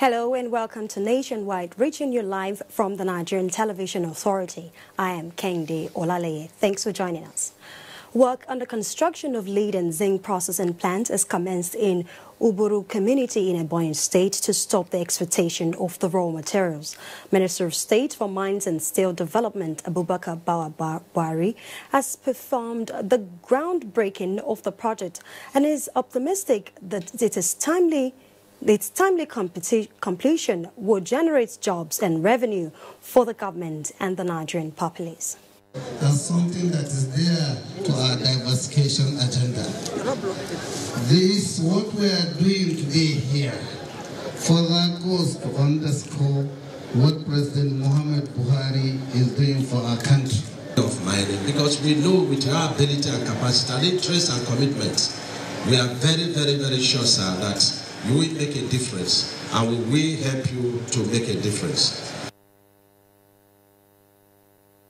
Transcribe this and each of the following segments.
Hello and welcome to Nationwide, reaching you live from the Nigerian Television Authority. I am Kende Olaleye. Thanks for joining us. Work on the construction of lead and zinc processing plants has commenced in Uburu community in Ebonyi State to stop the exportation of the raw materials. Minister of State for Mines and Steel Development, Abubakar Bawabari, has performed the groundbreaking of the project and is optimistic that its timely completion will generate jobs and revenue for the government and the Nigerian populace. And something that is there to our diversification agenda. This, what we are doing today here, further goes to underscore what President Muhammad Buhari is doing for our country. Of mining, because we know with our ability and capacity and interest and commitment, we are very sure, sir, that you will make a difference, and we will help you to make a difference.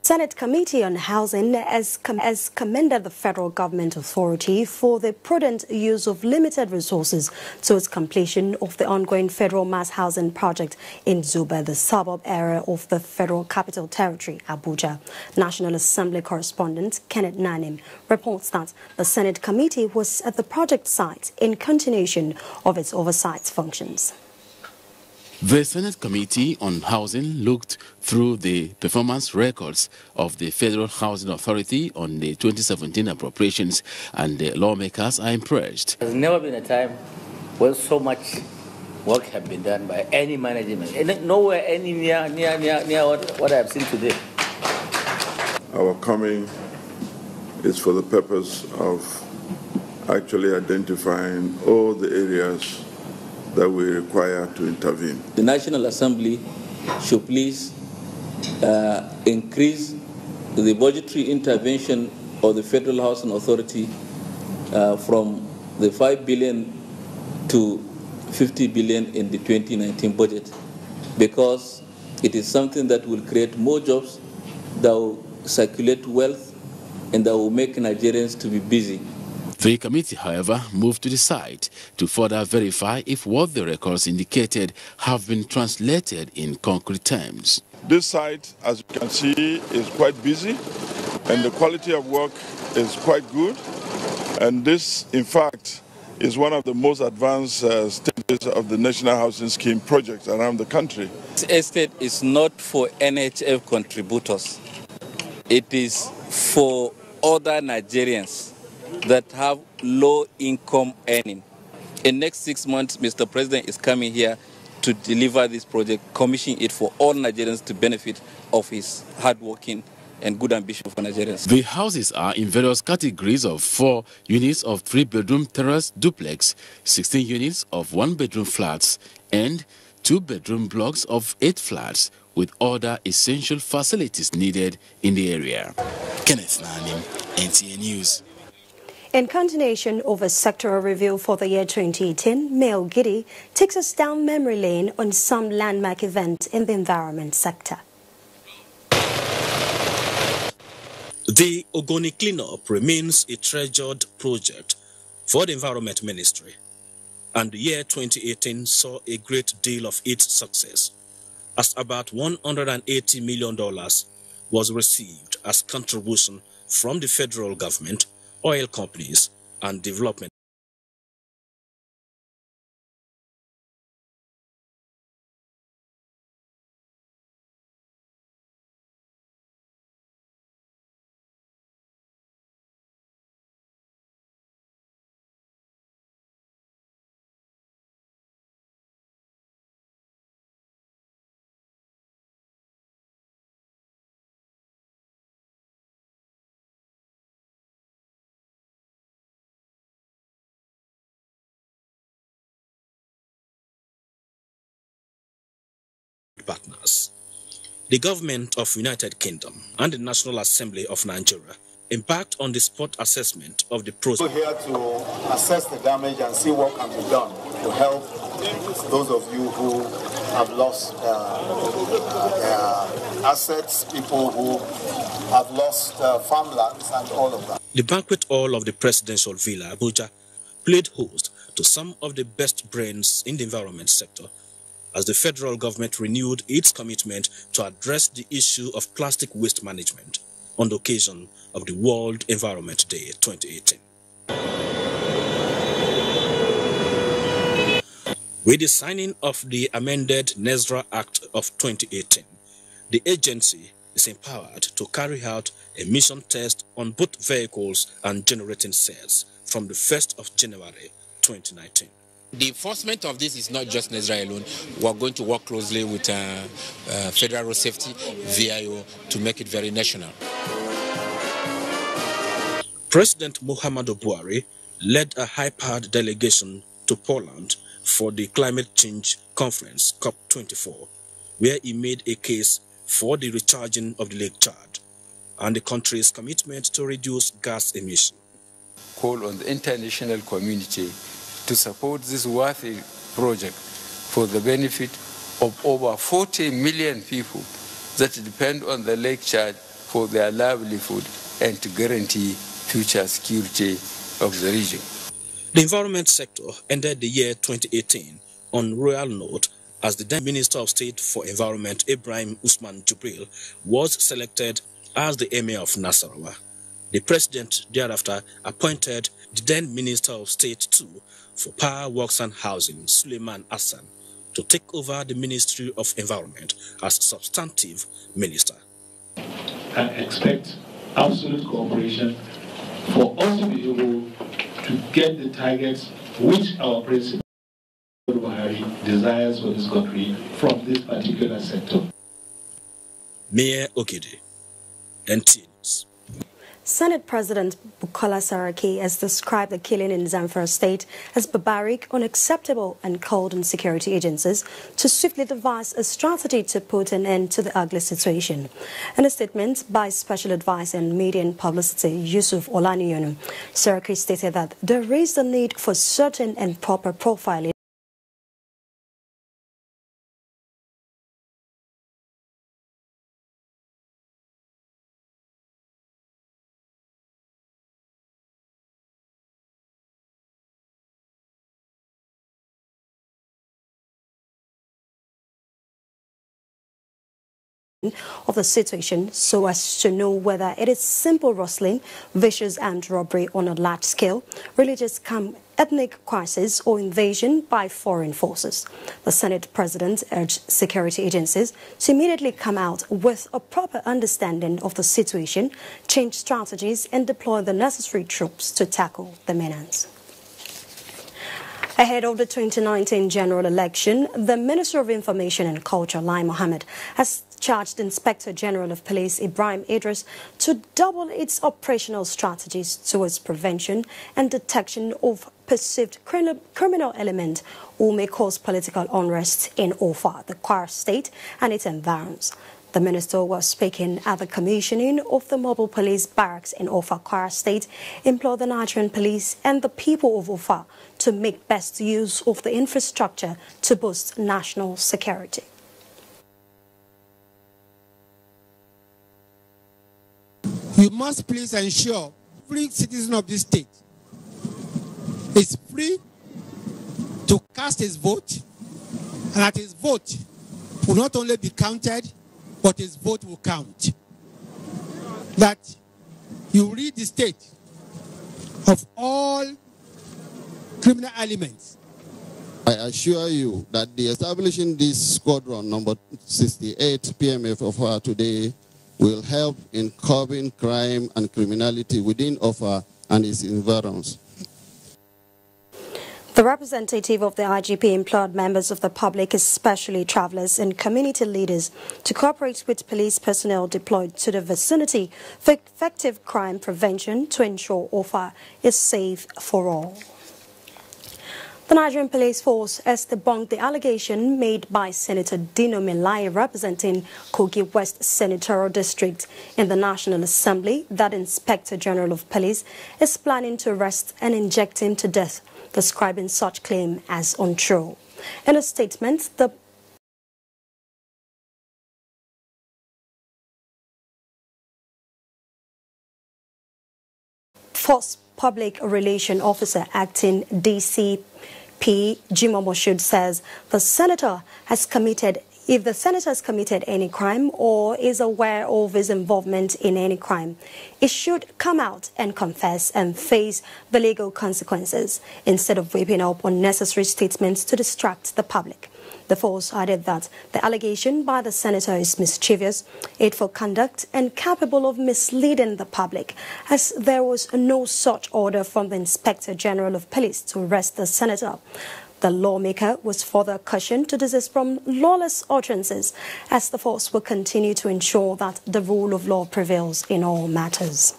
Senate Committee on Housing has commended the federal government authority for the prudent use of limited resources towards completion of the ongoing federal mass housing project in Zuba, the suburb area of the Federal Capital Territory, Abuja. National Assembly correspondent Kenneth Nanim reports that the Senate Committee was at the project site in continuation of its oversight functions. The Senate Committee on Housing looked through the performance records of the Federal Housing Authority on the 2017 appropriations, and the lawmakers are impressed. There's never been a time when so much work has been done by any management, and nowhere any near what I have seen today. Our coming is for the purpose of actually identifying all the areas that we require to intervene. The National Assembly should please increase the budgetary intervention of the Federal Housing Authority from the 5 billion to 50 billion in the 2019 budget, because it is something that will create more jobs, that will circulate wealth, and that will make Nigerians to be busy. The committee, however, moved to the site to further verify if what the records indicated have been translated in concrete terms. This site, as you can see, is quite busy, and the quality of work is quite good. And this, in fact, is one of the most advanced stages of the National Housing Scheme projects around the country. This estate is not for NHF contributors. It is for other Nigerians that have low income earning. In next 6 months, Mr. President is coming here to deliver this project, commission it for all Nigerians to benefit of his hardworking and good ambition for Nigerians. The houses are in various categories of 4 units of 3-bedroom terrace duplex, 16 units of 1-bedroom flats, and 2-bedroom blocks of 8 flats, with other essential facilities needed in the area. Kenneth Nanim, NTA News. In continuation of a sectoral review for the year 2018, Mayor Giddy takes us down memory lane on some landmark events in the environment sector. The Ogoni cleanup remains a treasured project for the Environment Ministry, and the year 2018 saw a great deal of its success, as about $180 million was received as contribution from the federal government, oil companies, and development. Partners. The government of United Kingdom and the National Assembly of Nigeria embarked on the spot assessment of the process. We're here to assess the damage and see what can be done to help those of you who have lost assets, people who have lost farmlands and all of that. The banquet hall of the Presidential Villa, Abuja, played host to some of the best brains in the environment sector as the federal government renewed its commitment to address the issue of plastic waste management on the occasion of the World Environment Day 2018. With the signing of the amended NESRA Act of 2018, the agency is empowered to carry out emission tests on both vehicles and generating cells from the 1st of January 2019. The enforcement of this is not just NESRA alone. We are going to work closely with Federal Road Safety, VIO, to make it very national. President Muhammadu Buhari led a high-powered delegation to Poland for the Climate Change Conference, COP24, where he made a case for the recharging of the Lake Chad and the country's commitment to reduce gas emission. Call on the international community to support this worthy project for the benefit of over 40 million people that depend on the Lake Chad for their livelihood and to guarantee future security of the region. The environment sector ended the year 2018 on royal note as the then Minister of State for Environment, Ibrahim Usman Jubril, was selected as the Emir of Nasarawa. The President thereafter appointed the then Minister of State too for Power, Works and Housing, Suleiman Hassan, to take over the Ministry of Environment as substantive minister. I expect absolute cooperation for us to be able to get the targets which our President Buhari desires for this country from this particular sector. Mayor Ogede, NTA News. Senate President Bukola Saraki has described the killing in Zamfara State as barbaric, unacceptable, and called on security agencies to swiftly devise a strategy to put an end to the ugly situation. In a statement by Special Advisor on Media and Publicity, Yusuf Olaniyonu, Saraki stated that there is a need for certain and proper profiling of the situation so as to know whether it is simple rustling, vicious armed robbery on a large scale, religious ethnic crisis or invasion by foreign forces. The Senate President urged security agencies to immediately come out with a proper understanding of the situation, change strategies and deploy the necessary troops to tackle the menace. Ahead of the 2019 general election, the Minister of Information and Culture, Lai Mohammed, has charged Inspector General of Police Ibrahim Idris to double its operational strategies towards prevention and detection of perceived criminal elements who may cause political unrest in Ofa, the Kwara State, and its environs. The minister was speaking at the commissioning of the mobile police barracks in Ofa, Kwara State, implored the Nigerian police and the people of Ofa to make best use of the infrastructure to boost national security. You must please ensure every citizen of this state is free to cast his vote, and that his vote will not only be counted, but his vote will count. That you rid the state of all criminal elements. I assure you that the establishing this squadron number 68 PMF of her today will help in curbing crime and criminality within Ofa and its environs. The representative of the IGP implored members of the public, especially travelers and community leaders, to cooperate with police personnel deployed to the vicinity for effective crime prevention to ensure Ofa is safe for all. The Nigerian Police Force has debunked the allegation made by Senator Dino Melaye representing Kogi West Senatorial District in the National Assembly that Inspector General of Police is planning to arrest and inject him to death, describing such claim as untrue. In a statement, the Force Public Relation Officer acting DCP DCP Jimoh Moshood says the senator has committed if the senator has committed any crime or is aware of his involvement in any crime, he should come out and confess and face the legal consequences instead of whipping up unnecessary statements to distract the public. The force added that the allegation by the senator is mischievous, hateful conduct and capable of misleading the public, as there was no such order from the Inspector General of Police to arrest the senator. The lawmaker was further cautioned to desist from lawless utterances, as the force will continue to ensure that the rule of law prevails in all matters.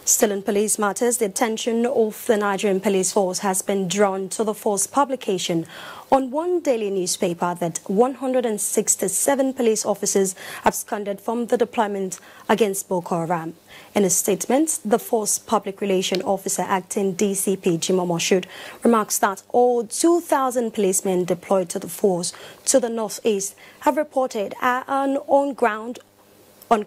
Still in police matters, the attention of the Nigerian police force has been drawn to the force publication on one daily newspaper that 167 police officers absconded from the deployment against Boko Haram. In a statement, the force public relation officer acting DCP Jimoh Moshood remarks that all 2,000 policemen deployed to the force to the northeast have reported an on-ground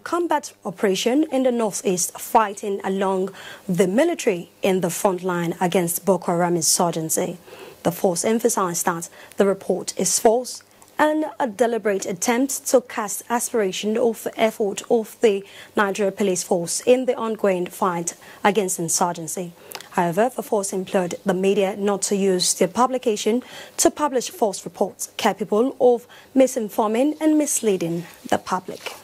combat operation in the northeast, fighting along the military in the front line against Boko Haram insurgency. The force emphasized that the report is false and a deliberate attempt to cast aspersion of the effort of the Nigeria Police Force in the ongoing fight against insurgency. However, the force implored the media not to use their publication to publish false reports capable of misinforming and misleading the public.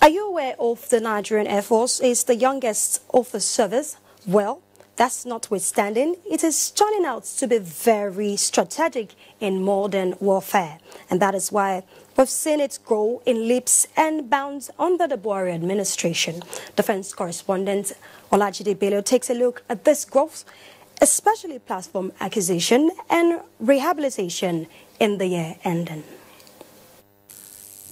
Are you aware of the Nigerian Air Force is the youngest of the service? Well, that's notwithstanding, it is turning out to be very strategic in modern warfare. And that is why we've seen it grow in leaps and bounds under the Buhari administration. Defense correspondent Olajide Bello takes a look at this growth, especially platform acquisition and rehabilitation in the year ending.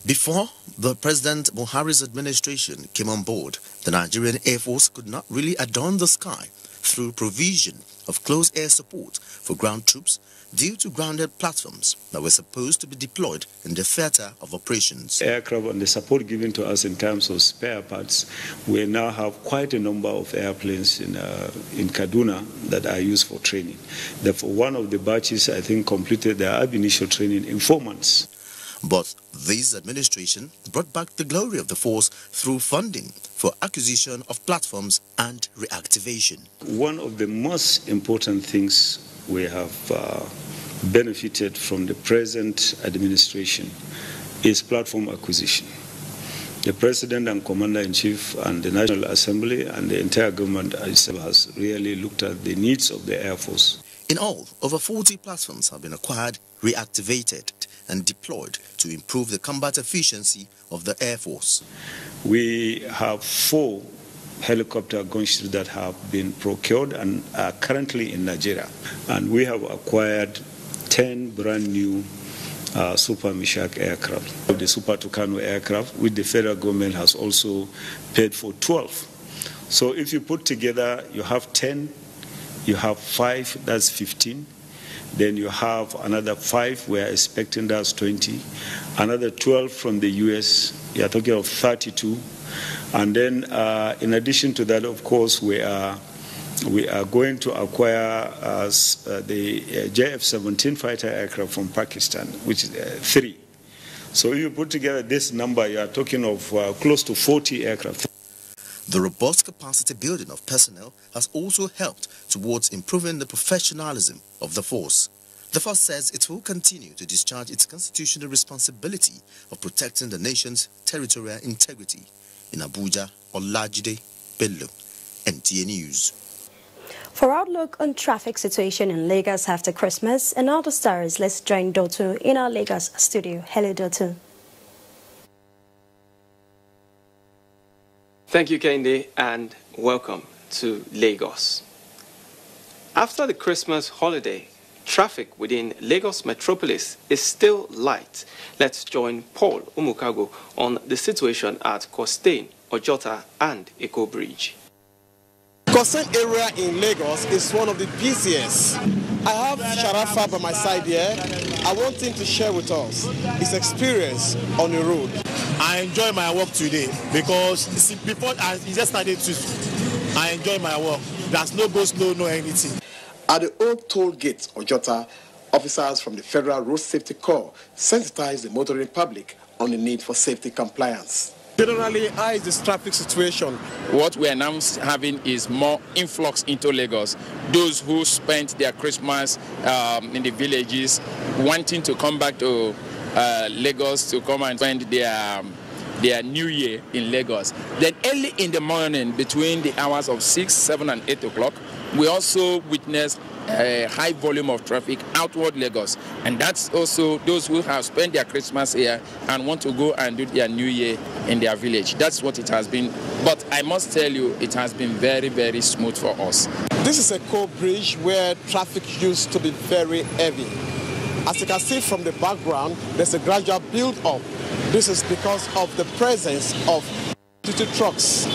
Before the President Buhari's administration came on board, the Nigerian Air Force could not really adorn the sky through provision of close air support for ground troops due to grounded platforms that were supposed to be deployed in the theater of operations. Aircraft and the support given to us in terms of spare parts, we now have quite a number of airplanes in Kaduna that are used for training. Therefore, one of the batches, I think, completed their initial training in 4 months. But this administration brought back the glory of the force through funding for acquisition of platforms and reactivation. One of the most important things we have benefited from the present administration is platform acquisition. The President and Commander-in-Chief and the National Assembly and the entire government has really looked at the needs of the Air Force. In all, over 40 platforms have been acquired, reactivated and deployed to improve the combat efficiency of the Air Force. We have 4 helicopter gunships that have been procured and are currently in Nigeria. And we have acquired 10 brand new Super Mishak aircraft. The Super Tucano aircraft, which the federal government has also paid for 12. So if you put together, you have 10, you have 5, that's 15. Then you have another 5, we are expecting that's 20. Another 12 from the US, you are talking of 32. And then in addition to that, of course, we are going to acquire the JF-17 fighter aircraft from Pakistan, which is 3. So if you put together this number, you are talking of close to 40 aircraft. The robust capacity building of personnel has also helped towards improving the professionalism of the force. The force says it will continue to discharge its constitutional responsibility of protecting the nation's territorial integrity. In Abuja, Olajide Bello, NTA News. For outlook on traffic situation in Lagos after Christmas and other stories, let's join Dotu in our Lagos studio. Hello, Dotu. Thank you, Kende, and welcome to Lagos. After the Christmas holiday, traffic within Lagos metropolis is still light. Let's join Paul Umukago on the situation at Costain, Ojota, and Eko Bridge. Costain area in Lagos is one of the busiest. I have Sharafa by my side here. I want him to share with us his experience on the road. I enjoy my work today because before I just started to, I enjoy my work. There's no go slow, no anything. At the old toll gate, Ojota, officers from the Federal Road Safety Corps sensitize the motoring public on the need for safety compliance. Generally, how is this traffic situation? What we are now having is more influx into Lagos. Those who spent their Christmas in the villages wanting to come back to Lagos to come and spend their New Year in Lagos. Then early in the morning, between the hours of 6, 7 and 8 o'clock, we also witnessed a high volume of traffic outward Lagos. And that's also those who have spent their Christmas here and want to go and do their New Year in their village. That's what it has been. But I must tell you, it has been very, very smooth for us. This is a coal bridge where traffic used to be very heavy. As you can see from the background, there's a gradual build-up. This is because of the presence of duty trucks.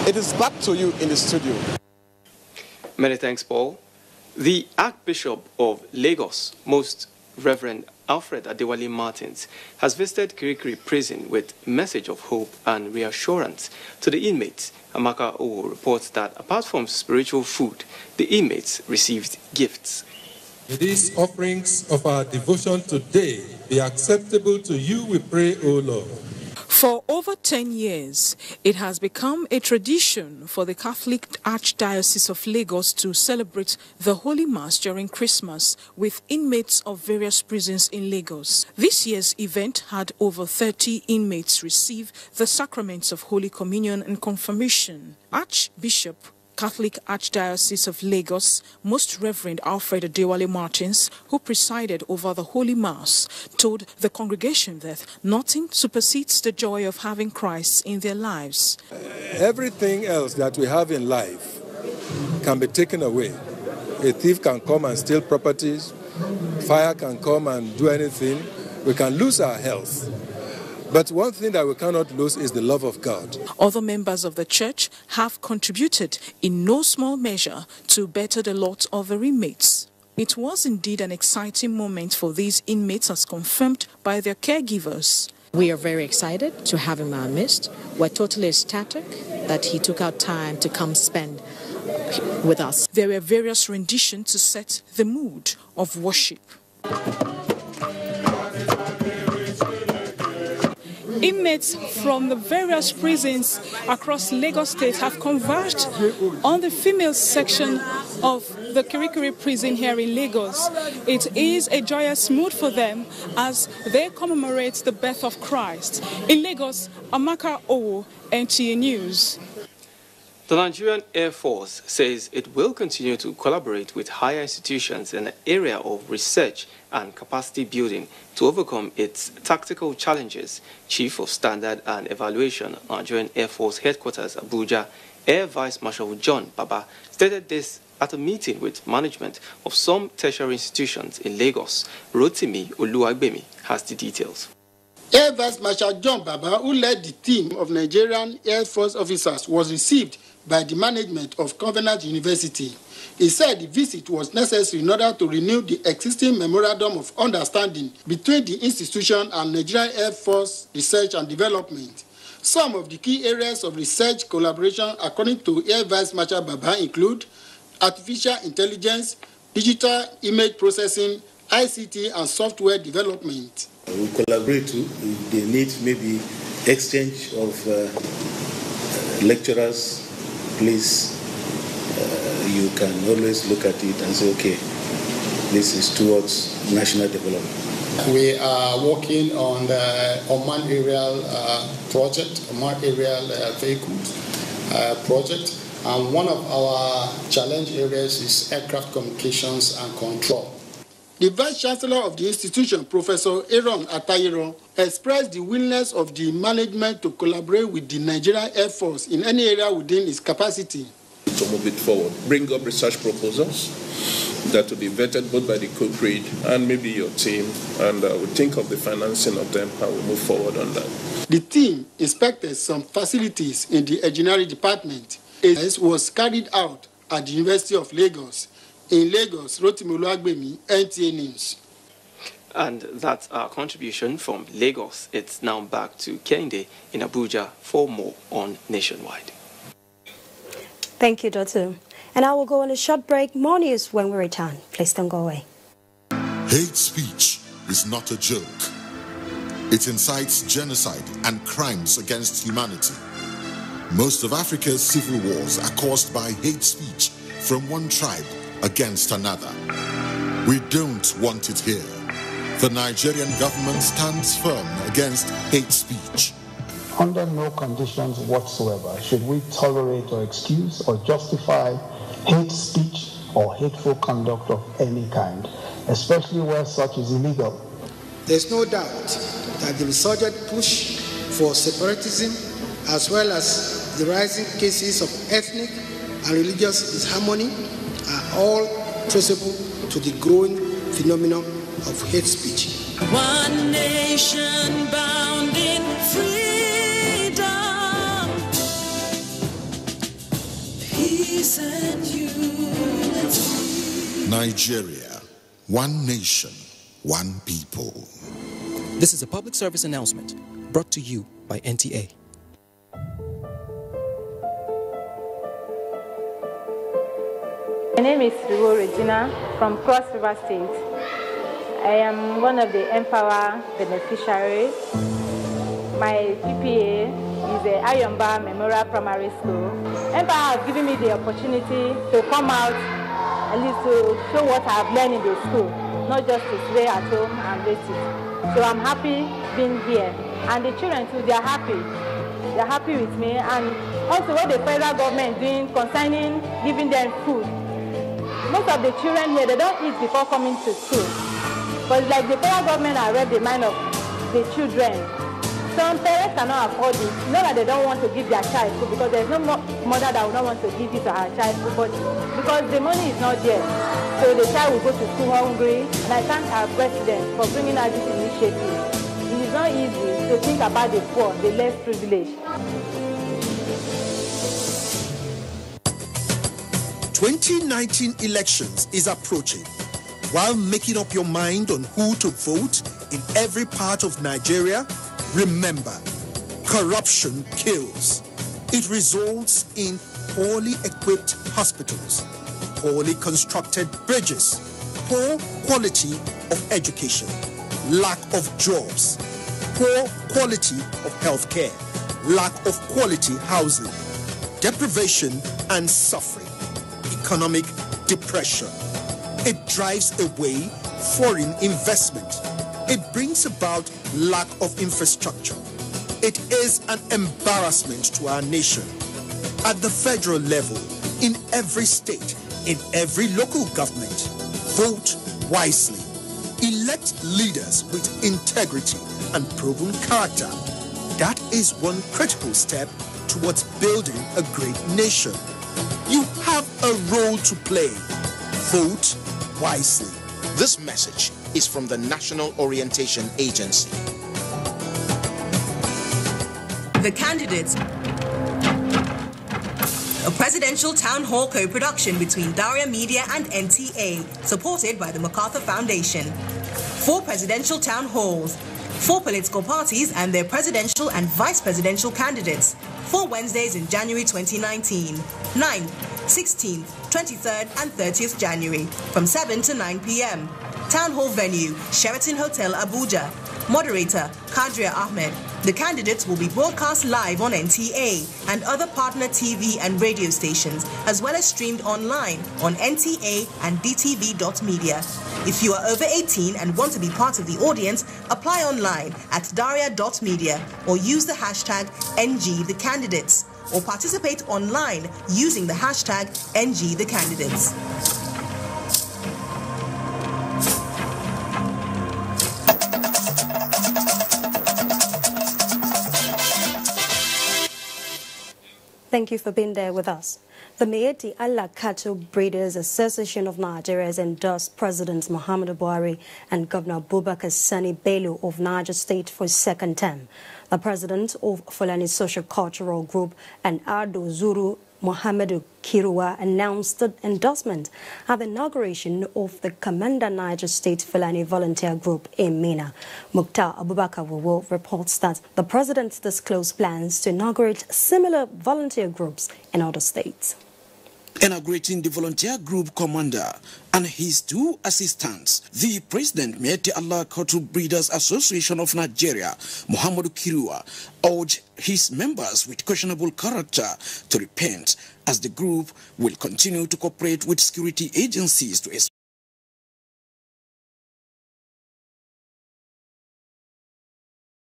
It is back to you in the studio. Many thanks, Paul. The Archbishop of Lagos, Most Reverend Alfred Adewale Martins, has visited Kirikiri Prison with a message of hope and reassurance to the inmates. Amaka Owo reports that apart from spiritual food, the inmates received gifts. May these offerings of our devotion today be acceptable to you, we pray, O Lord. For over 10 years, it has become a tradition for the Catholic Archdiocese of Lagos to celebrate the Holy Mass during Christmas with inmates of various prisons in Lagos. This year's event had over 30 inmates receive the sacraments of Holy Communion and Confirmation. Archbishop Catholic Archdiocese of Lagos, Most Reverend Alfred Adewale Martins, who presided over the Holy Mass, told the congregation that nothing supersedes the joy of having Christ in their lives. Everything else that we have in life can be taken away. A thief can come and steal properties, fire can come and do anything, we can lose our health. But one thing that we cannot lose is the love of God. Other members of the church have contributed in no small measure to better the lot of the inmates. It was indeed an exciting moment for these inmates as confirmed by their caregivers. We are very excited to have him in our midst. We're totally ecstatic that he took out time to come spend with us. There were various renditions to set the mood of worship. Inmates from the various prisons across Lagos State have converged on the female section of the Kirikiri prison here in Lagos. It is a joyous mood for them as they commemorate the birth of Christ. In Lagos, Amaka Owo, NTA News. The Nigerian Air Force says it will continue to collaborate with higher institutions in the area of research and capacity building to overcome its tactical challenges. Chief of Standard and Evaluation, Nigerian Air Force Headquarters, Abuja, Air Vice Marshal John Baba, stated this at a meeting with management of some tertiary institutions in Lagos. Rotimi Oluwagbemi has the details. Air Vice Marshal John Baba, who led the team of Nigerian Air Force officers, was received by the management of Covenant University. He said the visit was necessary in order to renew the existing memorandum of understanding between the institution and Nigerian Air Force Research and Development. Some of the key areas of research collaboration, according to Air Vice Marshal Baba, include artificial intelligence, digital image processing, ICT, and software development. We collaborate if they need maybe exchange of lecturers. Please, you can always look at it and say, okay, this is towards national development. We are working on the unmanned aerial project, unmanned aerial vehicles project, and one of our challenge areas is aircraft communications and control. The Vice Chancellor of the institution, Professor Aaron Atayiro, expressed the willingness of the management to collaborate with the Nigerian Air Force in any area within its capacity. To move it forward, bring up research proposals that will be vetted both by the co-creed and maybe your team, and we'll think of the financing of them, how we move forward on that. The team inspected some facilities in the engineering department. It was carried out at the University of Lagos. In Lagos, Rotimi Oluwagbemi, NTA News. And that's our contribution from Lagos. It's now back to Kende in Abuja for more on Nationwide. Thank you, Dotun. And I will go on a short break. More news when we return. Please don't go away. Hate speech is not a joke. It incites genocide and crimes against humanity. Most of Africa's civil wars are caused by hate speech from one tribe against another. We don't want it here. The Nigerian government stands firm against hate speech. Under no conditions whatsoever should we tolerate or excuse or justify hate speech or hateful conduct of any kind, especially where such is illegal. There's no doubt that the resurgent push for separatism, as well as the rising cases of ethnic and religious disharmony, are all traceable to the growing phenomenon of hate speech. One nation bound in freedom, peace and unity. Nigeria, one nation, one people. This is a public service announcement brought to you by NTA. My name is Riwo Regina from Cross River State. I am one of the Empower beneficiaries. My PPA is the Ayomba Memorial Primary School. Empower has given me the opportunity to come out at least to show what I have learned in the school, not just to stay at home and raise it. So I'm happy being here. And the children too, they are happy. They are happy with me. And also what the federal government is doing concerning giving them food. Most of the children here, they don't eat before coming to school. But like the federal government has read the mind of the children. Some parents cannot afford it. Not that they don't want to give their child food, because there's no mother that will not want to give it to her child food, but because the money is not there. So the child will go to school hungry. And I thank our president for bringing out this initiative. It is not easy to think about the poor, the less privileged. 2019 elections is approaching. While making up your mind on who to vote in every part of Nigeria, remember, corruption kills. It results in poorly equipped hospitals, poorly constructed bridges, poor quality of education, lack of jobs, poor quality of health care, lack of quality housing, deprivation and suffering, economic depression. It drives away foreign investment. It brings about lack of infrastructure. It is an embarrassment to our nation. At the federal level, in every state, in every local government, vote wisely. Elect leaders with integrity and proven character. That is one critical step towards building a great nation. You have a role to play. Vote wisely. This message is from the National Orientation Agency. The candidates. A presidential town hall co-production between Daria Media and NTA, supported by the MacArthur Foundation. 4 presidential town halls, 4 political parties and their presidential and vice presidential candidates. 4 Wednesdays in January 2019, 9th, 16th, 23rd and 30th January, from 7 to 9 p.m. Town Hall venue, Sheraton Hotel, Abuja. Moderator, Kadria Ahmed. The candidates will be broadcast live on NTA and other partner TV and radio stations, as well as streamed online on NTA and DTV.media. If you are over 18 and want to be part of the audience, apply online at daria.media or use the hashtag NGTheCandidates, or participate online using the hashtag NGTheCandidates. Thank you for being there with us. The Mieti Allah Cattle Breeders Association of Nigeria has endorsed President Muhammadu Buhari and Governor Abubakar Sani Bello of Niger State for a second term. The president of Fulani Social Cultural Group and Ado Zuru Muhammadu Kiruwa announced the endorsement at the inauguration of the Commander Niger State Fulani Volunteer Group in Mina. Mukhtar Abubakar Wowo reports that the president disclosed plans to inaugurate similar volunteer groups in other states. Inaugurating the volunteer group commander and his two assistants, the president, Mieti Allah Cattle Breeders Association of Nigeria, Muhammadu Kiriwa, urged his members with questionable character to repent, as the group will continue to cooperate with security agencies to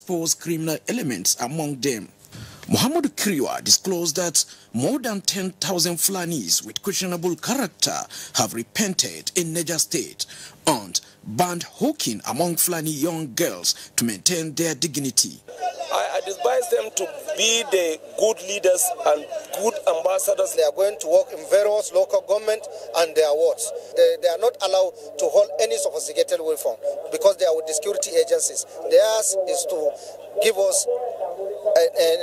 expose criminal elements among them. Muhammadu Kiriwa disclosed that more than 10,000 Fulanis with questionable character have repented in Niger State and banned hawking among Fulani young girls to maintain their dignity. I advise them to be the good leaders and good ambassadors. They are going to work in various local government and their wards. They are not allowed to hold any sophisticated weapon because they are with the security agencies. Theirs is to give us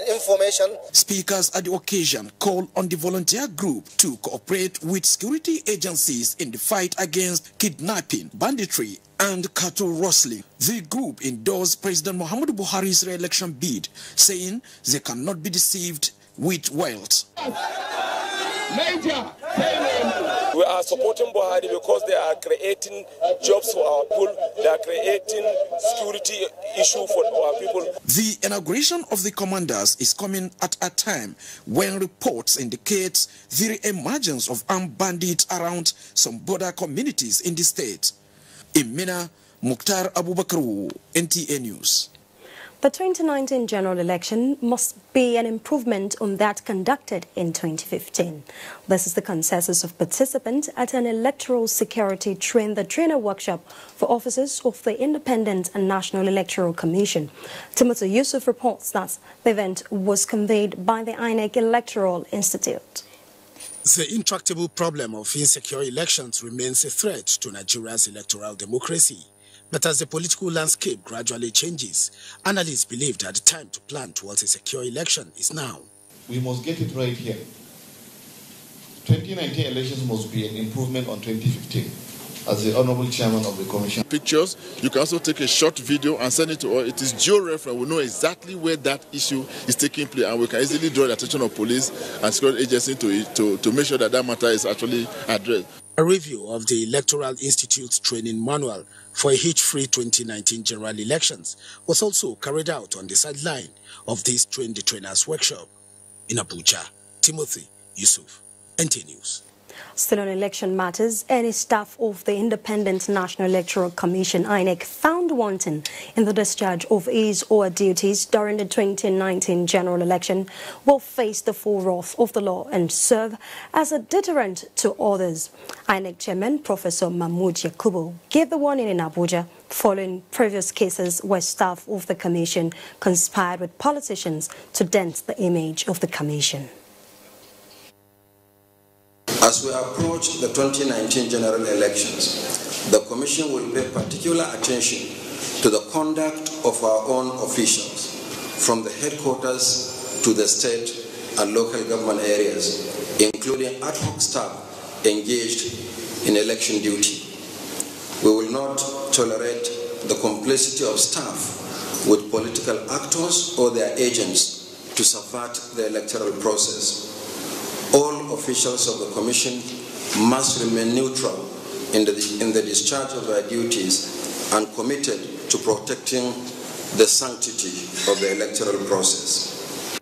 information. Speakers at the occasion called on the volunteer group to cooperate with security agencies in the fight against kidnapping, banditry, and cattle rustling. The group endorsed President Muhammadu Buhari's re-election bid, saying they cannot be deceived with wealth. We are supporting Buhari because they are creating jobs for our people, they are creating security issue for our people. The inauguration of the commanders is coming at a time when reports indicate the emergence of armed bandits around some border communities in the state. In Mina, Mukhtar Abubakar, NTA News. The 2019 general election must be an improvement on that conducted in 2015. This is the consensus of participants at an electoral security trainer workshop for officers of the Independent and National Electoral Commission. Timothy Yusuf reports that the event was convened by the INEC Electoral Institute. The intractable problem of insecure elections remains a threat to Nigeria's electoral democracy. But as the political landscape gradually changes, analysts believe that the time to plan towards a secure election is now. We must get it right here. 2019 elections must be an improvement on 2015. As the Honorable Chairman of the Commission. Pictures, you can also take a short video and send it to us. It is geo-reference. We know exactly where that issue is taking place, and we can easily draw the attention of police and security agencies to make sure that that matter is actually addressed. A review of the Electoral Institute's training manual for a hitch-free 2019 general elections was also carried out on the sideline of this Train the Trainers workshop. In Abuja, Timothy Yusuf, NTA News. Still on election matters, any staff of the Independent National Electoral Commission, INEC, found wanting in the discharge of his or her duties during the 2019 general election will face the full wrath of the law and serve as a deterrent to others. INEC Chairman Professor Mahmood Yakubu gave the warning in Abuja following previous cases where staff of the commission conspired with politicians to dent the image of the commission. As we approach the 2019 general elections, the Commission will pay particular attention to the conduct of our own officials, from the headquarters to the state and local government areas, including ad hoc staff engaged in election duty. We will not tolerate the complicity of staff with political actors or their agents to subvert the electoral process. All officials of the Commission must remain neutral in the discharge of their duties and committed to protecting the sanctity of the electoral process.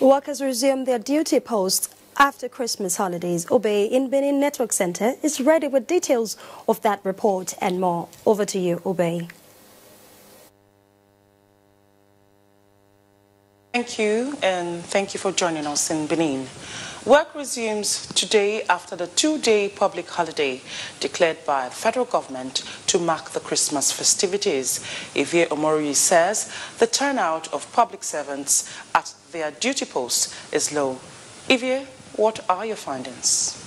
Workers resume their duty posts after Christmas holidays. Obey in Benin Network Center is ready with details of that report and more. Over to you, Obey. Thank you, and thank you for joining us in Benin. Work resumes today after the two-day public holiday declared by the federal government to mark the Christmas festivities. Ivie Omori says the turnout of public servants at their duty posts is low. Ivie, what are your findings?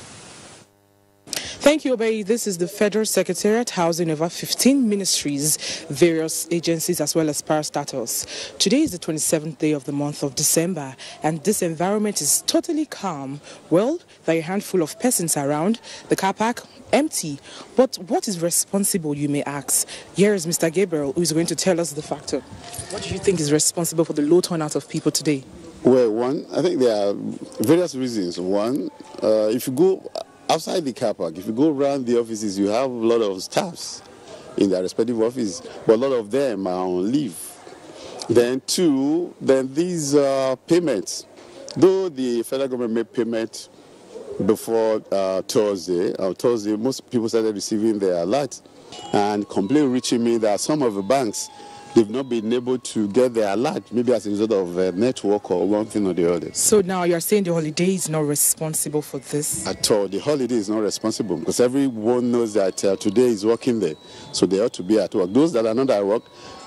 Thank you, Obey. This is the Federal Secretariat housing over 15 ministries, various agencies as well as parastatals. Today is the 27th day of the month of December, and this environment is totally calm. Well, there are a handful of persons around, the car park empty. But what is responsible, you may ask? Here is Mr. Gabriel, who is going to tell us the factor. What do you think is responsible for the low turnout of people today? Well, I think there are various reasons. One, if you go outside the car park, if you go around the offices, you have a lot of staffs in their respective offices, but a lot of them are on leave. Then two, these payments, though the federal government made payment before Thursday, most people started receiving their alert, and complaint reaching me that some of the banks, they've not been able to get their alert, maybe as a result of network or one thing or the other. So now you're saying the holiday is not responsible for this? At all. The holiday is not responsible because everyone knows that today is working day, so they ought to be at work. Those that are not at work,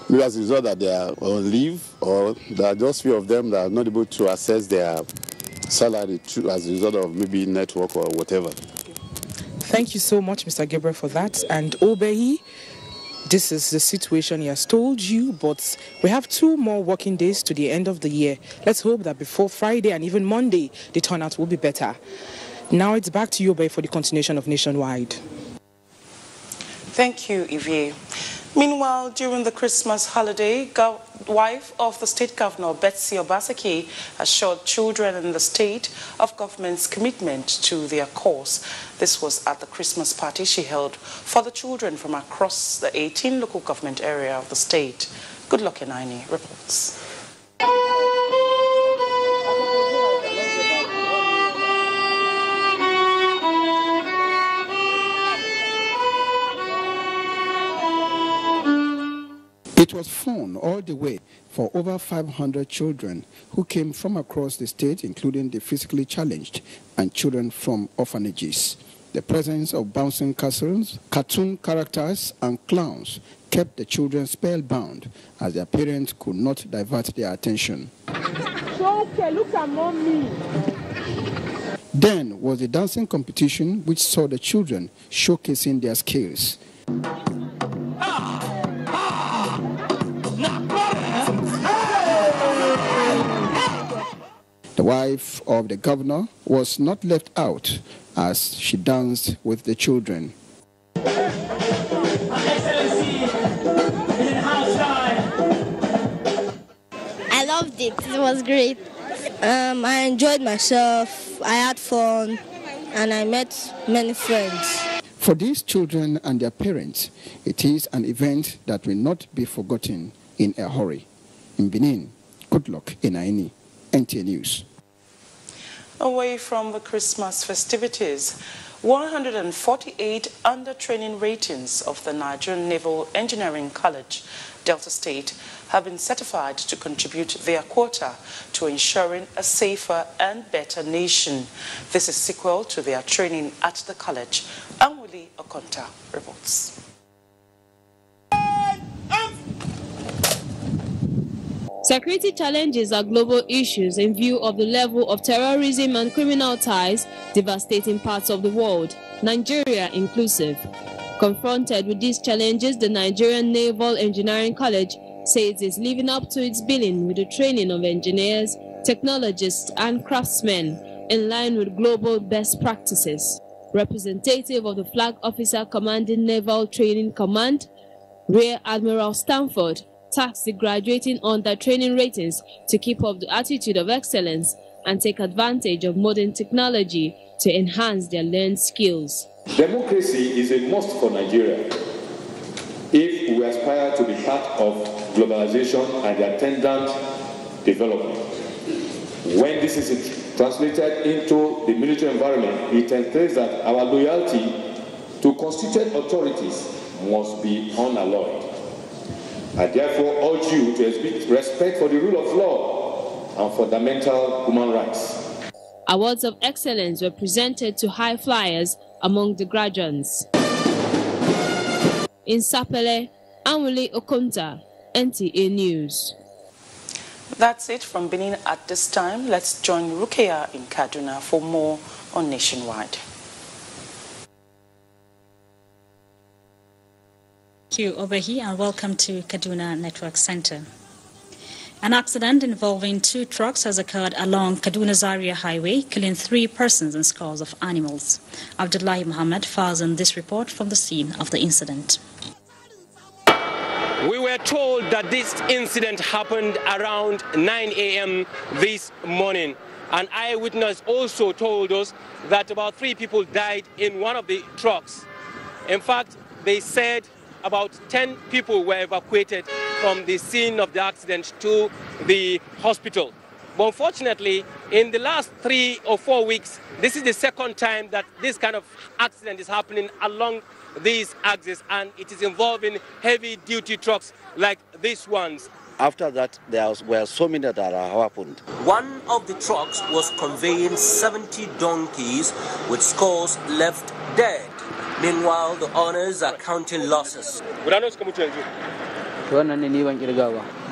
maybe as a result that they are on leave, or there are just few of them that are not able to access their salary as a result of maybe network or whatever. Thank you so much, Mr. Gabriel, for that. And Obehi, this is the situation he has told you, but we have 2 more working days to the end of the year. Let's hope that before Friday and even Monday, the turnout will be better. Now it's back to you, Obehi, for the continuation of Nationwide. Thank you, Ivy. Meanwhile, during the Christmas holiday, wife of the state governor, Betsy Obaseki, assured children in the state of government's commitment to their cause. This was at the Christmas party she held for the children from across the 18 local government area of the state. Good luck, Enaini reports. It was fun all the way for over 500 children who came from across the state, including the physically challenged and children from orphanages. The presence of bouncing castles, cartoon characters, and clowns kept the children spellbound as their parents could not divert their attention. Okay, look at mommy. Then was the dancing competition, which saw the children showcasing their skills. The wife of the governor was not left out as she danced with the children. I loved it. It was great. I enjoyed myself. I had fun, and I met many friends. For these children and their parents, it is an event that will not be forgotten in a hurry. In Benin, good luck, Enaini. NTA News. Away from the Christmas festivities, 148 under-training ratings of the Nigerian Naval Engineering College, Delta State, have been certified to contribute their quota to ensuring a safer and better nation. This is sequel to their training at the college. Anwuli Okonta reports. Security challenges are global issues in view of the level of terrorism and criminal ties devastating parts of the world, Nigeria inclusive. Confronted with these challenges, the Nigerian Naval Engineering College says it's living up to its billing with the training of engineers, technologists, and craftsmen in line with global best practices. Representative of the Flag Officer Commanding Naval Training Command, Rear Admiral Stanford, tasked the graduating under training ratings to keep up the attitude of excellence and take advantage of modern technology to enhance their learned skills. Democracy is a must for Nigeria if we aspire to be part of globalization and the attendant development. When this is translated into the military environment, it entails that our loyalty to constituted authorities must be unalloyed. I therefore urge you to exhibit respect for the rule of law and fundamental human rights. Awards of excellence were presented to high flyers among the graduates. In Sapele, Anwuli Okonta, NTA News. That's it from Benin at this time. Let's join Rukia in Kaduna for more on Nationwide. Thank you, Obehi, and welcome to Kaduna Network Center. An accident involving 2 trucks has occurred along Kaduna Zaria Highway, killing 3 persons and scores of animals. Abdullahi Muhammad files on this report from the scene of the incident. We were were told that this incident happened around 9 a.m. this morning. An eyewitness also told us that about 3 people died in one of the trucks. In fact, they said about 10 people were evacuated from the scene of the accident to the hospital. But unfortunately, in the last 3 or 4 weeks, this is the second time that this kind of accident is happening along these axes, and it is involving heavy-duty trucks like these ones. After that, there were so many that happened. One of the trucks was conveying 70 donkeys with scores left dead. Meanwhile, the owners are counting losses.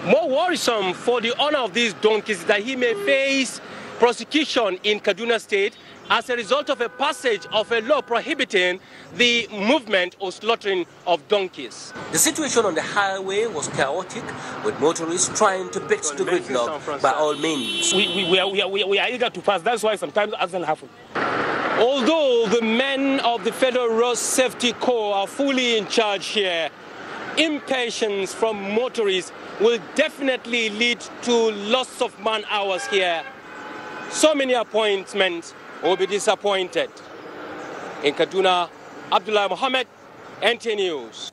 More worrisome for the owner of these donkeys is that he may face prosecution in Kaduna State as a result of a passage of a law prohibiting the movement or slaughtering of donkeys. The situation on the highway was chaotic, with motorists trying to beat the gridlock by all means. We are eager to pass. That's why sometimes accidents happen. Although the men of the Federal Road Safety Corps are fully in charge here, impatience from motorists will definitely lead to loss of man hours here. So many appointments will be disappointed. In Kaduna, Abdullah Mohammed, NTA News.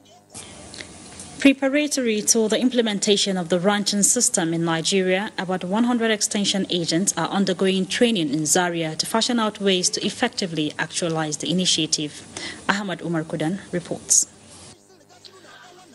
Preparatory to the implementation of the ranching system in Nigeria, about 100 extension agents are undergoing training in Zaria to fashion out ways to effectively actualize the initiative. Ahmad Umar Kudan reports.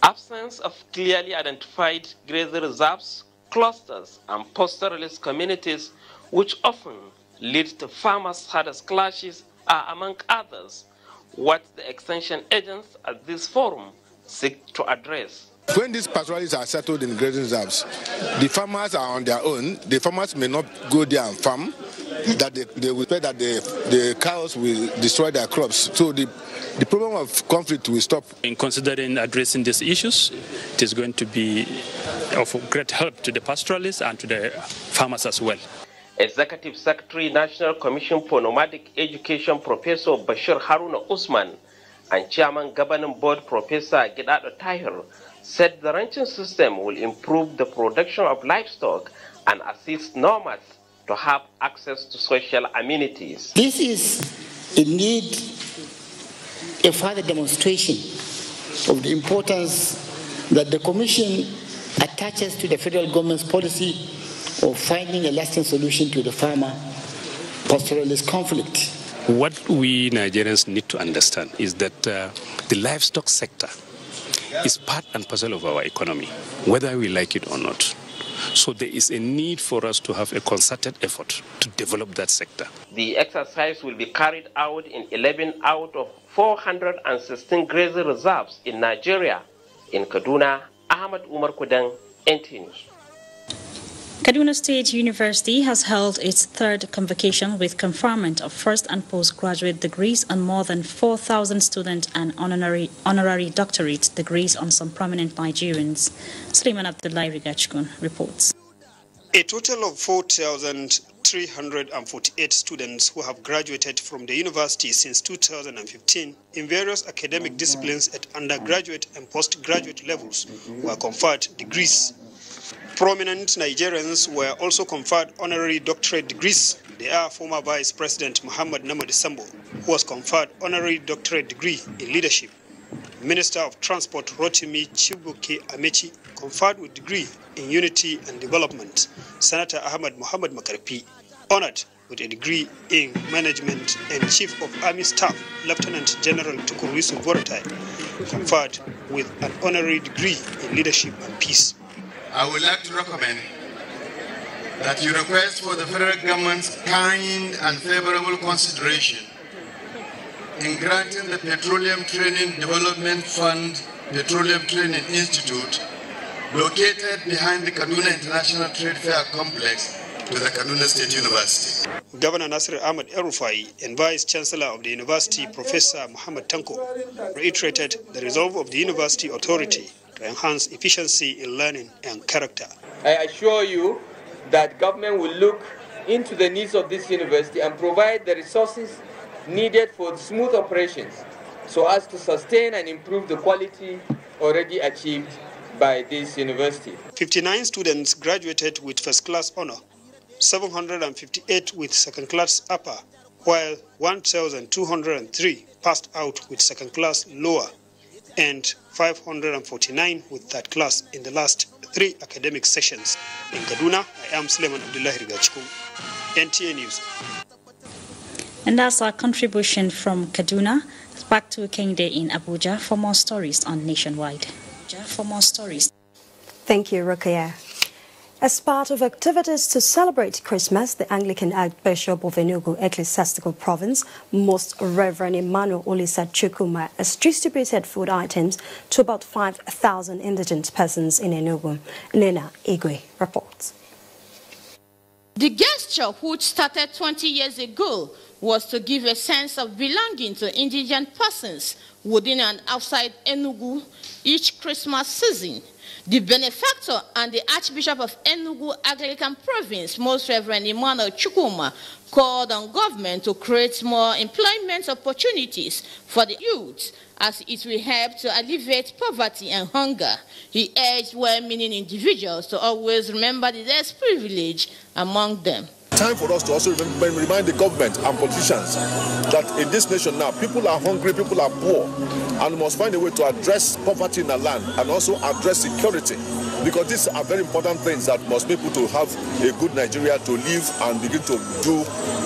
Absence of clearly identified grazing reserves, clusters, and pastoralist communities, which often lead to farmers-herders clashes, are among others what the extension agents at this forum seek to address. When these pastoralists are settled in grazing reserves, the farmers are on their own. The farmers may not go there and farm, that they will expect that the cows will destroy their crops. So the problem of conflict will stop. In considering addressing these issues, it is going to be of great help to the pastoralists and to the farmers as well. Executive Secretary, National Commission for Nomadic Education, Professor Bashir Haruna Usman, and Chairman Governing Board, Professor Gidado Tahir, said the ranching system will improve the production of livestock and assist nomads to have access to social amenities. This is indeed a further demonstration of the importance that the Commission attaches to the federal government's policy of finding a lasting solution to the farmer-pastoralist conflict. What we Nigerians need to understand is that the livestock sector is part and parcel of our economy, whether we like it or not. So there is a need for us to have a concerted effort to develop that sector. The exercise will be carried out in 11 out of 416 grazing reserves in Nigeria. In Kaduna, Ahmad Umar Kudan, NTA News. Kaduna State University has held its third convocation with conferment of first and postgraduate degrees on more than 4,000 student and honorary doctorate degrees on some prominent Nigerians. Suleiman Abdullahi Rigachkun reports. A total of 4,348 students who have graduated from the university since 2015 in various academic disciplines at undergraduate and postgraduate levels were conferred degrees. Prominent Nigerians were also conferred honorary doctorate degrees. They are former Vice President Muhammad Namadi Sambo, who was conferred honorary doctorate degree in leadership. Minister of Transport Rotimi Chibuke Amechi conferred with degree in unity and development. Senator Ahmad Muhammad Makarpi honored with a degree in management, and Chief of Army Staff Lieutenant General Tukur Yusuf Boratai conferred with an honorary degree in leadership and peace. I would like to recommend that you request for the federal government's kind and favorable consideration in granting the Petroleum Training Development Fund Petroleum Training Institute, located behind the Kaduna International Trade Fair Complex, to the Kaduna State University. Governor Nasir Ahmad El-Rufai and Vice Chancellor of the University, Professor Muhammad Tanko, reiterated the resolve of the University Authority to enhance efficiency in learning and character. I assure you that government will look into the needs of this university and provide the resources needed for smooth operations so as to sustain and improve the quality already achieved by this university. 59 students graduated with first-class honor, 758 with second-class upper, while 1,203 passed out with second-class lower, and 549 with third class in the last 3 academic sessions. In Kaduna, I am Suleiman Abdullahi Rigachku, NTA News. And that's our contribution from Kaduna. Back to Kende in Abuja for more stories on Nationwide. Thank you, Rukia. As part of activities to celebrate Christmas, the Anglican Archbishop of Enugu Ecclesiastical Province, Most Reverend Emmanuel Olisa Chukwuma, has distributed food items to about 5,000 indigent persons in Enugu. Nena Igwe reports. The gesture, which started 20 years ago, was to give a sense of belonging to indigent persons within and outside Enugu each Christmas season. The benefactor and the Archbishop of Enugu Anglican Province, Most Reverend Emmanuel Chukwuma, called on government to create more employment opportunities for the youth, as it will help to alleviate poverty and hunger. He urged well-meaning individuals to always remember the less privileged among them. Time for us to also remind the government and politicians that in this nation now, people are hungry, people are poor, and we must find a way to address poverty in the land and also address security, because these are very important things that must be able to have a good Nigeria to live and begin to do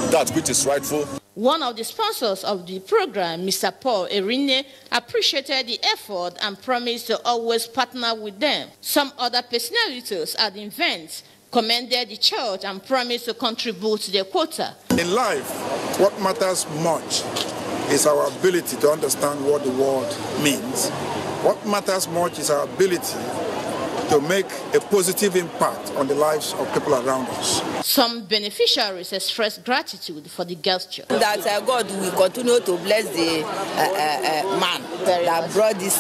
that which is rightful. One of the sponsors of the program, Mr. Paul Erine, appreciated the effort and promised to always partner with them. Some other personalities at the event commended the church and promised to contribute to their quota. In life, what matters much is our ability to understand what the word means. What matters much is our ability to make a positive impact on the lives of people around us. Some beneficiaries expressed gratitude for the gesture. That God will continue to bless the man that brought this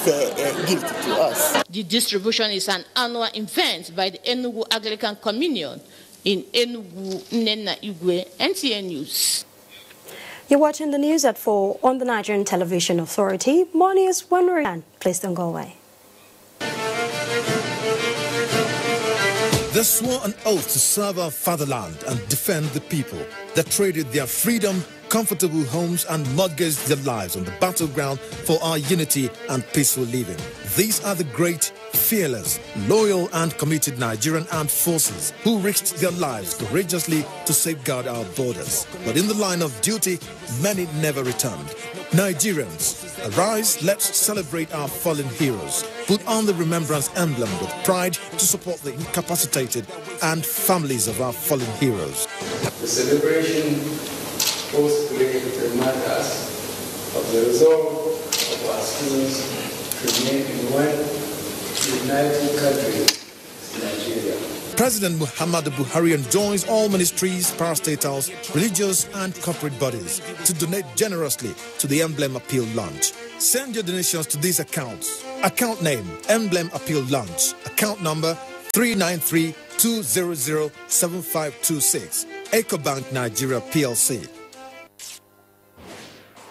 gift to us. The distribution is an annual event by the Enugu Anglican Communion in Enugu. Nena Igwe, NTA News. You're watching the news at 4 on the Nigerian Television Authority. More news when we're done. Please don't go away. They swore an oath to serve our fatherland and defend the people. They traded their freedom, comfortable homes and mortgaged their lives on the battleground for our unity and peaceful living. These are the great, fearless, loyal and committed Nigerian armed forces who risked their lives courageously to safeguard our borders. But in the line of duty, many never returned. Nigerians, arise, let's celebrate our fallen heroes. Put on the Remembrance emblem with pride to support the incapacitated and families of our fallen heroes. The celebration forcefully reminds us of the resolve of our students to remain in one united country, Nigeria. President Muhammadu Buhari enjoins all ministries, parastatals, religious and corporate bodies to donate generously to the Emblem Appeal Launch. Send your donations to these accounts. Account name, Emblem Appeal Launch. Account number 393-200-7526. EcoBank Nigeria PLC.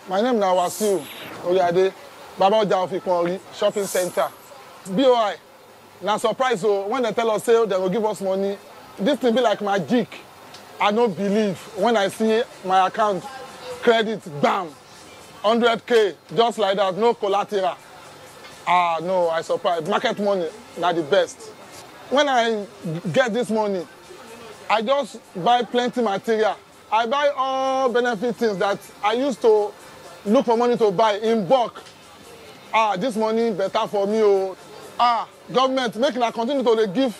My name is Wasu Oyade, Baba Ojaofikon Shopping Center. BOI. Now surprise, so when they tell us they will give us money, this thing be like magic. I don't believe when I see my account credit, bam, 100K, just like that, no collateral. No, I surprised. Market money, not the best. When I get this money, I just buy plenty material. I buy all benefit things that I used to look for money to buy in bulk. This money better for me. Government making a continue to give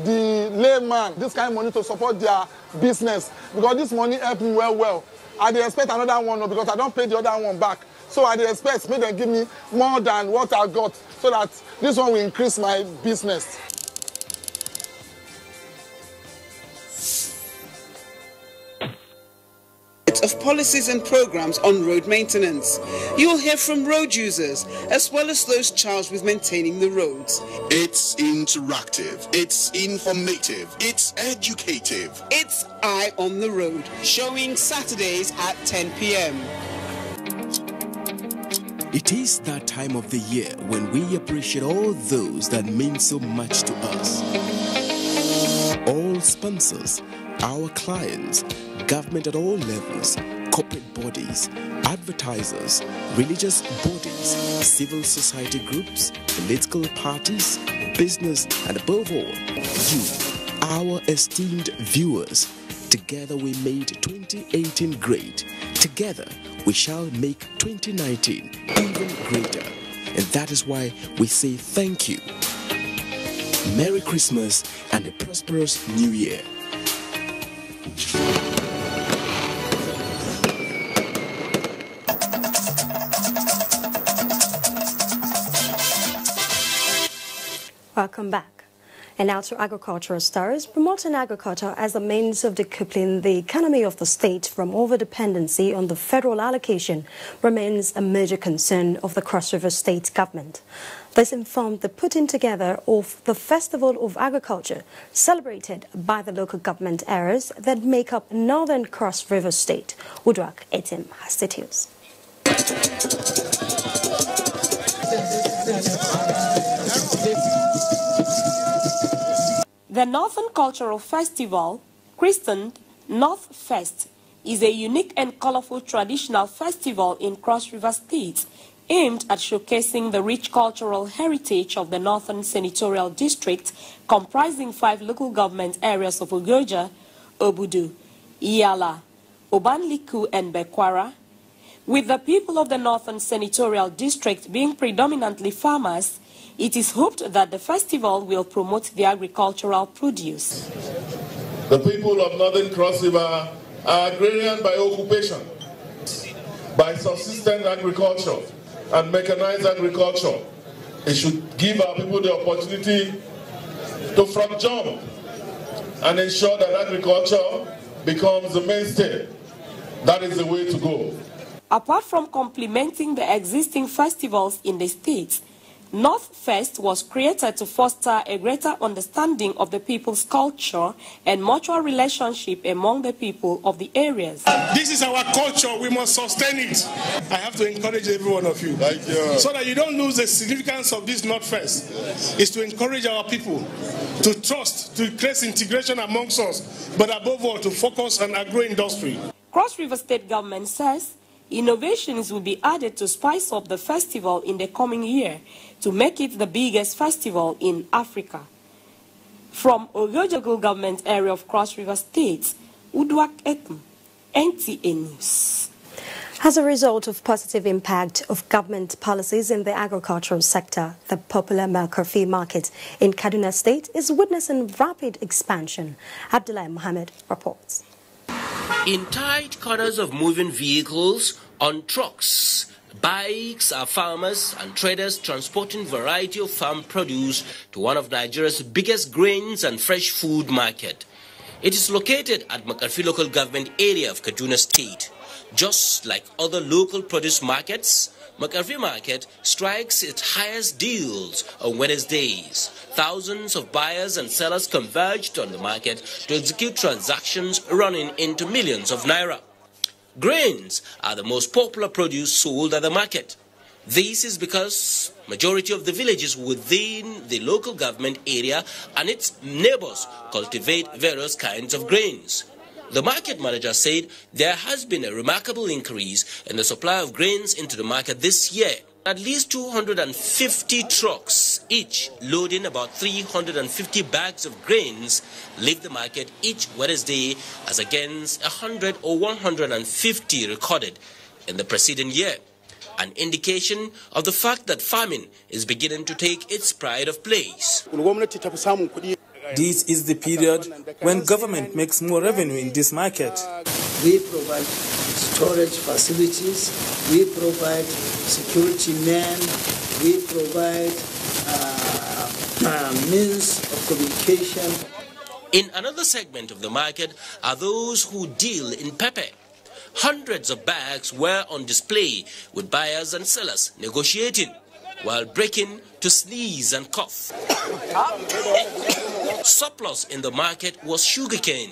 the layman this kind of money to support their business, because this money help me well. I dey expect another one because I don't pay the other one back. So I dey expect make them give me more than what I got so that this one will increase my business. Of policies and programs on road maintenance. You'll hear from road users as well as those charged with maintaining the roads. It's interactive, it's informative, it's educative. It's Eye on the Road, showing Saturdays at 10 p.m. It is that time of the year when we appreciate all those that mean so much to us. All sponsors, our clients, government at all levels, corporate bodies, advertisers, religious bodies, civil society groups, political parties, business, and above all, you, our esteemed viewers. Together we made 2018 great. Together we shall make 2019 even greater. And that is why we say thank you. Merry Christmas and a prosperous New Year. Welcome back. And now to agricultural stories. Promoting agriculture as a means of decoupling the economy of the state from over-dependency on the federal allocation remains a major concern of the Cross River State government. This informed the putting together of the Festival of Agriculture, celebrated by the local government areas that make up Northern Cross River State. Udrak Etim has details. The Northern Cultural Festival, christened North Fest, is a unique and colorful traditional festival in Cross River State aimed at showcasing the rich cultural heritage of the Northern Senatorial District, comprising 5 local government areas of Ogoja, Obudu, Iyala, Obanliku, and Bekwara. With the people of the Northern Senatorial District being predominantly farmers, it is hoped that the festival will promote the agricultural produce. The people of Northern Cross River are agrarian by occupation, by subsistence agriculture and mechanized agriculture. It should give our people the opportunity to front jump and ensure that agriculture becomes the mainstay. That is the way to go. Apart from complementing the existing festivals in the state, North Fest was created to foster a greater understanding of the people's culture and mutual relationship among the people of the areas. This is our culture, we must sustain it. I have to encourage every one of you, so that you don't lose the significance of this North Fest. Is to encourage our people to trust, to create integration amongst us, but above all to focus on agro-industry. Cross River State government says innovations will be added to spice up the festival in the coming year to make it the biggest festival in Africa. From Ogoja government area of Cross River State, Udwak Etum, NTA News. As a result of positive impact of government policies in the agricultural sector, the popular Malkarfi market in Kaduna State is witnessing rapid expansion. Abdullah Mohammed reports. In tight corners of moving vehicles, on trucks, bikes are farmers and traders transporting variety of farm produce to one of Nigeria's biggest grains and fresh food market. It is located at Makarfi local government area of Kaduna State. Just like other local produce markets, Makarfi Market strikes its highest deals on Wednesdays. Thousands of buyers and sellers converged on the market to execute transactions running into millions of naira. Grains are the most popular produce sold at the market. This is because majority of the villages within the local government area and its neighbors cultivate various kinds of grains. The market manager said there has been a remarkable increase in the supply of grains into the market this year. At least 250 trucks, each loading about 350 bags of grains, leave the market each Wednesday, as against 100 or 150 recorded in the preceding year. An indication of the fact that farming is beginning to take its pride of place. This is the period when government makes more revenue in this market. We provide storage facilities, we provide security men, we provide means of communication. In another segment of the market are those who deal in pepper. Hundreds of bags were on display with buyers and sellers negotiating while breaking to sneeze and cough. Surplus in the market was sugarcane.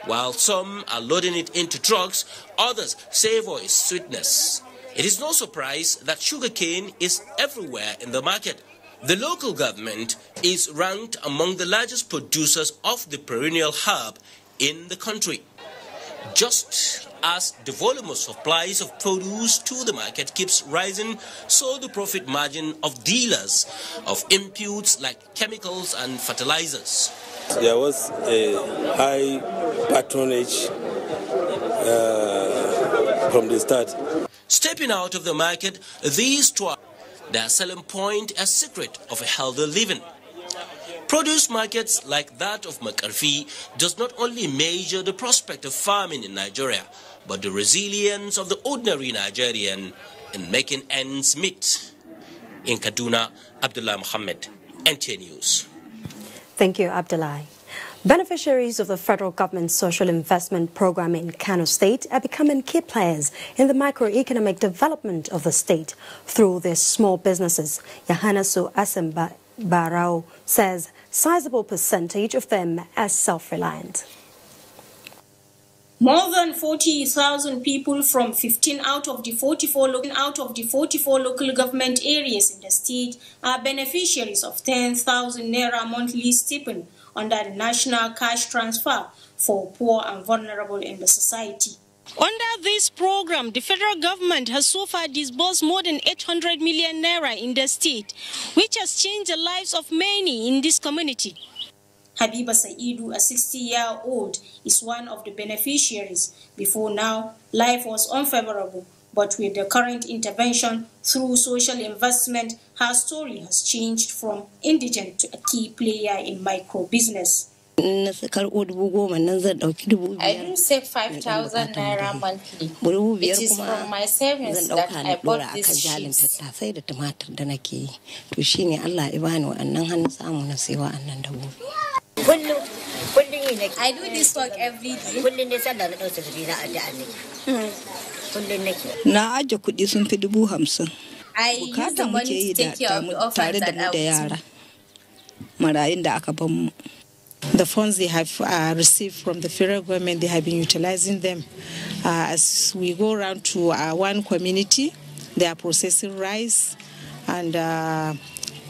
While some are loading it into trucks, others savor its sweetness. It is no surprise that sugarcane is everywhere in the market. The local government is ranked among the largest producers of the perennial herb in the country. Just as the volume of supplies of produce to the market keeps rising, so the profit margin of dealers of inputs like chemicals and fertilizers. There was a high patronage from the start. Stepping out of the market, these two are their selling point, a secret of a healthy living. Produce markets like that of Makarfi does not only measure the prospect of farming in Nigeria, but the resilience of the ordinary Nigerian in making ends meet. In Kaduna, Abdullah Muhammad, NTA News. Thank you, Abdullah. Beneficiaries of the federal government's social investment program in Kano State are becoming key players in the microeconomic development of the state through their small businesses. Yahanasu Asemba Barao says sizable percentage of them are self-reliant. More than 40,000 people from 15 out of the 44 local government areas in the state are beneficiaries of 10,000 naira monthly stipend under the National Cash Transfer for poor and vulnerable in the society. Under this program, the federal government has so far disbursed more than 800 million naira in the state, which has changed the lives of many in this community. Habiba Saidu, a 60-year-old, is one of the beneficiaries. Before now, life was unfavorable, but with the current intervention through social investment, her story has changed from indigent to a key player in micro-business. I do save 5,000 naira monthly. It is from my savings that I bought these sheets. I do this work every day. I use the money to take care of the orphans that are with me. The funds they have received from the federal government, they have been utilizing them. As we go around to one community, they are processing rice, and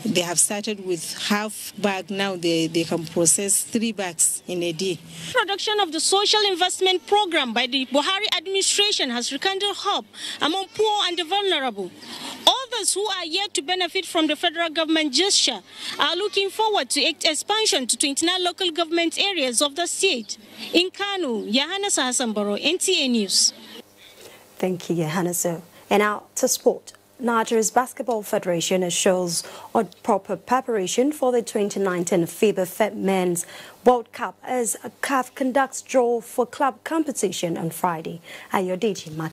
they have started with half bag. Now they can process 3 bags in a day. Production of the social investment program by the Buhari administration has rekindled hope among poor and the vulnerable. Others who are yet to benefit from the federal government gesture are looking forward to its expansion to 29 local government areas of the state. In Kano, Yahanasu Hassanbaro, NTA News. Thank you, Yahanasu. And now to sport. Nigeria's Basketball Federation assures on proper preparation for the 2019 FIBA Men's World Cup as CAF conducts draw for club competition on Friday. Ayodeji